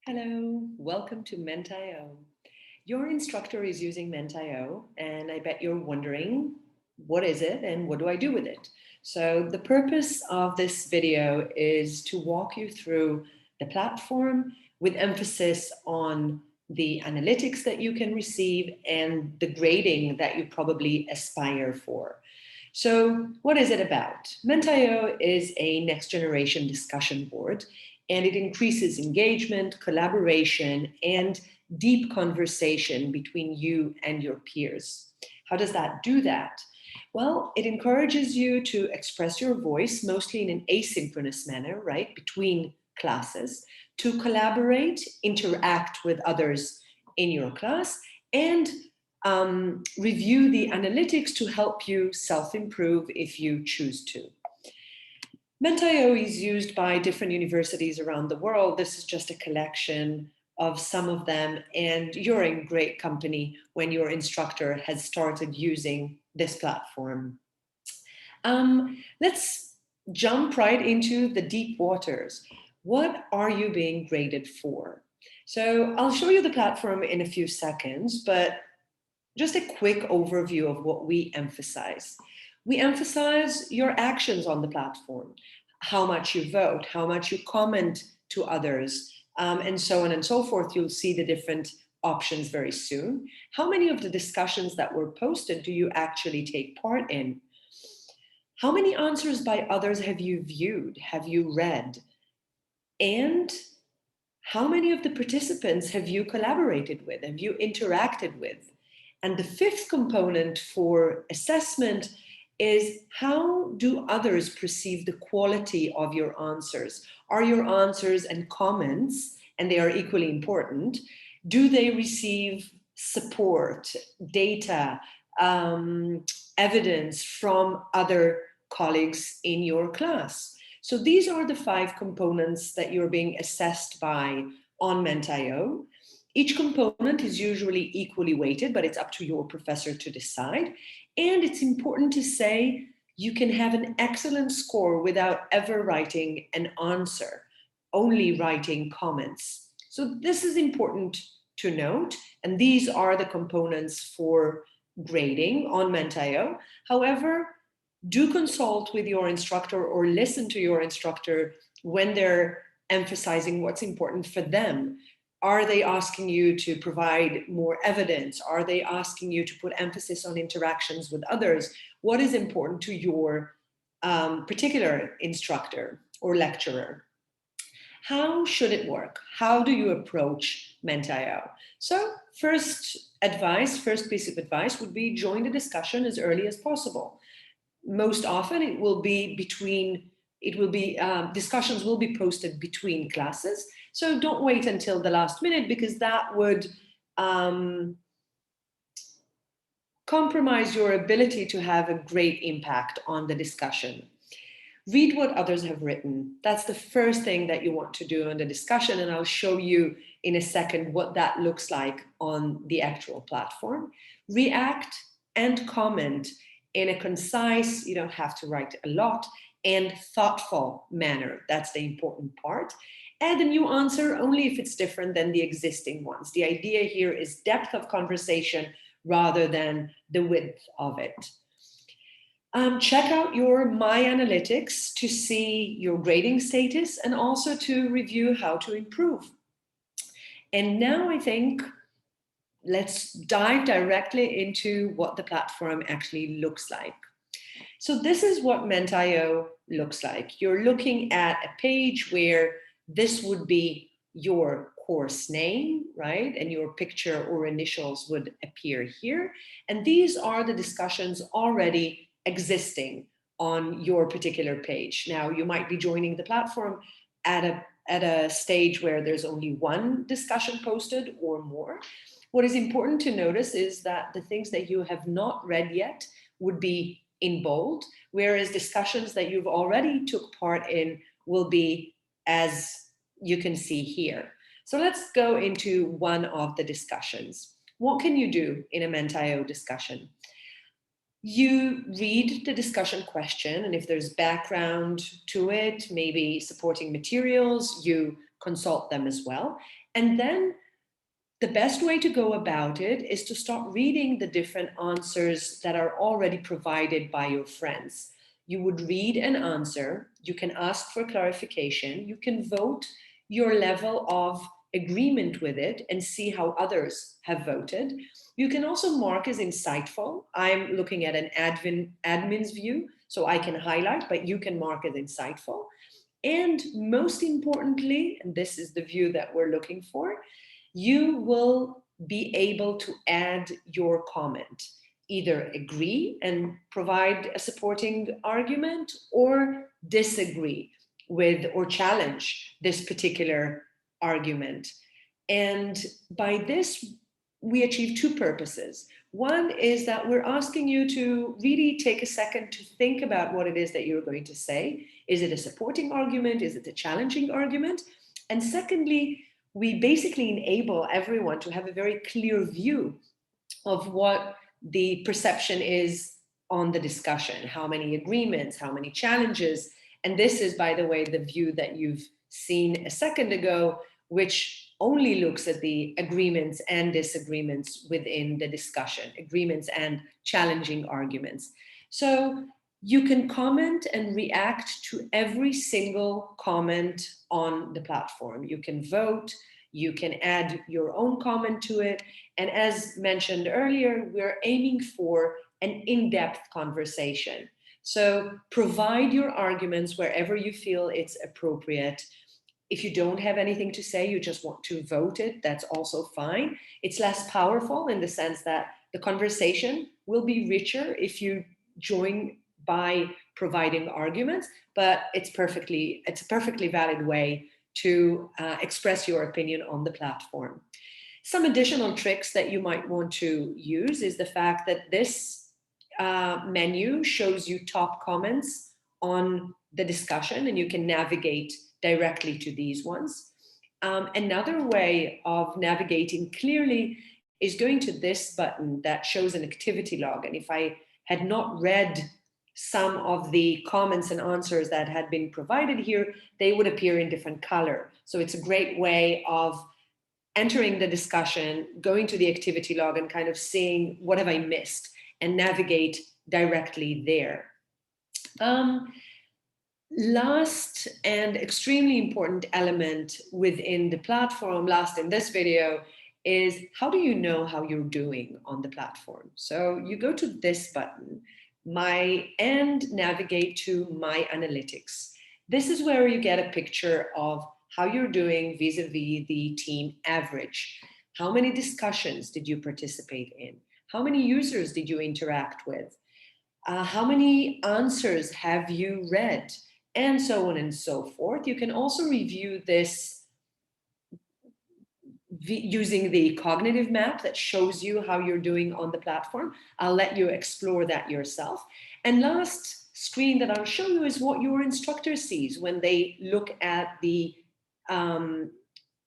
Hello, welcome to Menti.io. Your instructor is using Menti.io, and I bet you're wondering, what is it and what do I do with it? So the purpose of this video is to walk you through the platform with emphasis on the analytics that you can receive and the grading that you probably aspire for. So what is it about? Menti.io is a next generation discussion board, and it increases engagement, collaboration, and deep conversation between you and your peers. How does that do that? Well, it encourages you to express your voice, mostly in an asynchronous manner, right, between classes, to collaborate, interact with others in your class, and review the analytics to help you self-improve if you choose to. Menti.io is used by different universities around the world. This is just a collection of some of them, and you're in great company when your instructor has started using this platform. Let's jump right into the deep waters. What are you being graded for? So I'll show you the platform in a few seconds, but just a quick overview of what we emphasize. We emphasize your actions on the platform, how much you vote, how much you comment to others, and so on and so forth. You'll see the different options very soon. How many of the discussions that were posted do you actually take part in? How many answers by others have you viewed, have you read? And how many of the participants have you collaborated with, have you interacted with? And the fifth component for assessment is, how do others perceive the quality of your answers? Are your answers and comments, and they are equally important, do they receive support, data, evidence from other colleagues in your class? So these are the 5 components that you're being assessed by on Menti.io. Each component is usually equally weighted, but it's up to your professor to decide. And it's important to say you can have an excellent score without ever writing an answer, only writing comments. So this is important to note, and these are the components for grading on Menti.io. However, do consult with your instructor or listen to your instructor when they're emphasizing what's important for them. Are they asking you to provide more evidence? Are they asking you to put emphasis on interactions with others? What is important to your particular instructor or lecturer? How should it work? How do you approach Menti.io? So first piece of advice would be, join the discussion as early as possible. Most often discussions will be posted between classes. So don't wait until the last minute, because that would compromise your ability to have a great impact on the discussion. Read what others have written. That's the first thing that you want to do in the discussion, and I'll show you in a second what that looks like on the actual platform. React and comment in a concise, you don't have to write a lot, and thoughtful manner. That's the important part. Add a new answer only if it's different than the existing ones. The idea here is depth of conversation rather than the width of it. Check out your My Analytics to see your grading status and also to review how to improve. And now I think let's dive directly into what the platform actually looks like. So this is what Menti.io looks like. You're looking at a page where this would be your course name, right? And your picture or initials would appear here. And these are the discussions already existing on your particular page. Now, you might be joining the platform at a stage where there's only one discussion posted or more. What is important to notice is that the things that you have not read yet would be in bold, whereas discussions that you've already took part in will be as you can see here. So let's go into one of the discussions. What can you do in a Menti.io discussion? You read the discussion question, and if there's background to it, maybe supporting materials, you consult them as well. And then the best way to go about it is to start reading the different answers that are already provided by your friends. You would read an answer, you can ask for clarification, you can vote your level of agreement with it and see how others have voted. You can also mark as insightful. I'm looking at an admin's view, so I can highlight, but you can mark as insightful. And most importantly, and this is the view that we're looking for, you will be able to add your comment, either agree and provide a supporting argument or disagree with or challenge this particular argument. And by this, we achieve two purposes. One is that we're asking you to really take a second to think about what it is that you're going to say. Is it a supporting argument? Is it a challenging argument? And secondly, we basically enable everyone to have a very clear view of what the perception is on the discussion, how many agreements, how many challenges. And this is, by the way, the view that you've seen a second ago, which only looks at the agreements and disagreements within the discussion, agreements and challenging arguments. So you can comment and react to every single comment on the platform. You can vote, you can add your own comment to it. And as mentioned earlier, we're aiming for an in-depth conversation. So provide your arguments wherever you feel it's appropriate. If you don't have anything to say, you just want to vote it, that's also fine. It's less powerful in the sense that the conversation will be richer if you join by providing arguments, but it's a perfectly valid way to express your opinion on the platform. Some additional tricks that you might want to use is the fact that this menu shows you top comments on the discussion, and you can navigate directly to these ones. Another way of navigating clearly is going to this button that shows an activity log. And if I had not read some of the comments and answers that had been provided here, they would appear in different color. So it's a great way of entering the discussion, going to the activity log and kind of seeing what have I missed and navigate directly there. Last and extremely important element within the platform, last in this video, is how do you know how you're doing on the platform? So you go to this button, and navigate to My Analytics. This is where you get a picture of how you're doing vis-a-vis the team average. How many discussions did you participate in? How many users did you interact with? How many answers have you read? And so on and so forth. You can also review this using the cognitive map that shows you how you're doing on the platform. I'll let you explore that yourself. And last screen that I'll show you is what your instructor sees when they look at the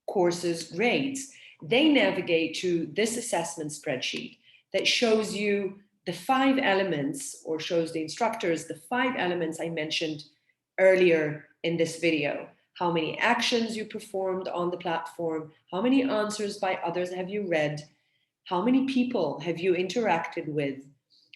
course's grades. They navigate to this assessment spreadsheet that shows you the 5 elements, or shows the instructors the 5 elements I mentioned earlier in this video. How many actions you performed on the platform, how many answers by others have you read, how many people have you interacted with,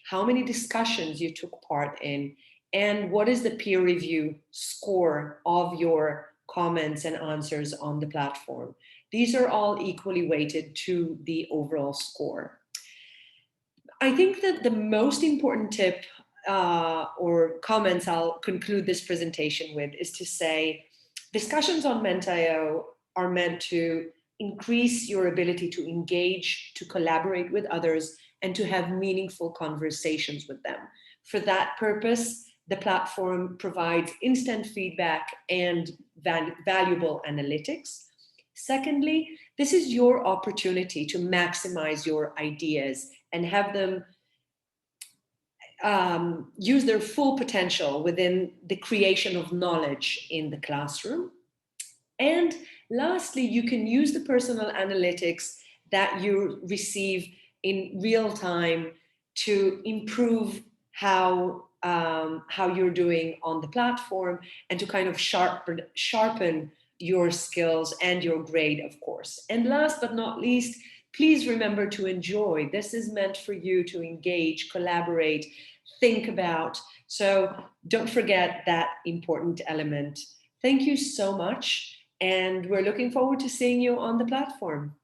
how many discussions you took part in, and what is the peer review score of your comments and answers on the platform. These are all equally weighted to the overall score. I think that the most important tip or comments I'll conclude this presentation with is to say, discussions on Menti.io are meant to increase your ability to engage, to collaborate with others, and to have meaningful conversations with them. For that purpose, the platform provides instant feedback and valuable analytics. Secondly, this is your opportunity to maximize your ideas and have them use their full potential within the creation of knowledge in the classroom. And lastly, you can use the personal analytics that you receive in real time to improve how you're doing on the platform and to kind of sharpen your skills and your grade, of course. And last but not least, please remember to enjoy. This is meant for you to engage, collaborate, think about. So don't forget that important element. Thank you so much. And we're looking forward to seeing you on the platform.